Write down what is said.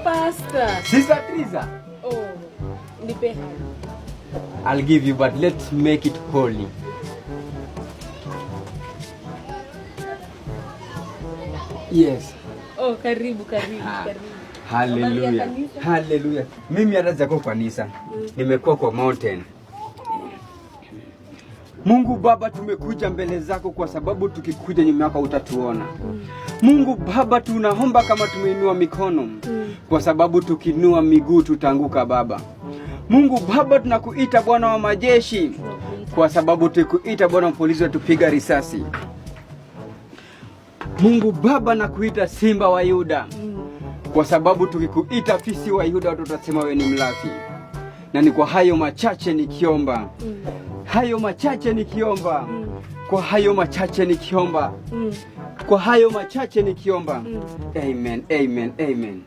Pastor. Sister Teresa. Oh, nipe. I'll give you, but let's make it holy. Yes. Oh, karibu. Hallelujah. Hallelujah. Mimi hata sijako kwa kanisa. Nimekuwa kwa mountain. Mungu Baba, tumekuja mbele zako kwa sababu tukikuja nyuma yako utatuona. Mungu Baba, tunaomba kama tumeinua mikono kwa sababu tukinua miguu tutaanguka Baba. Mungu Baba, tunakuita Bwana wa majeshi kwa sababu tukuita Bwana polisi tupiga risasi. Mungu Baba, nakuita Simba wa Yuda kwa sababu tukikuita Fisi wa Yuda tutasema wewe ni mlafi. Na ni kwa hayo machache nikiomba. Hayo machache nikiomba. Kwa hayo machache nikiomba. Kwa hayo machache nikiomba. Amen, amen, amen.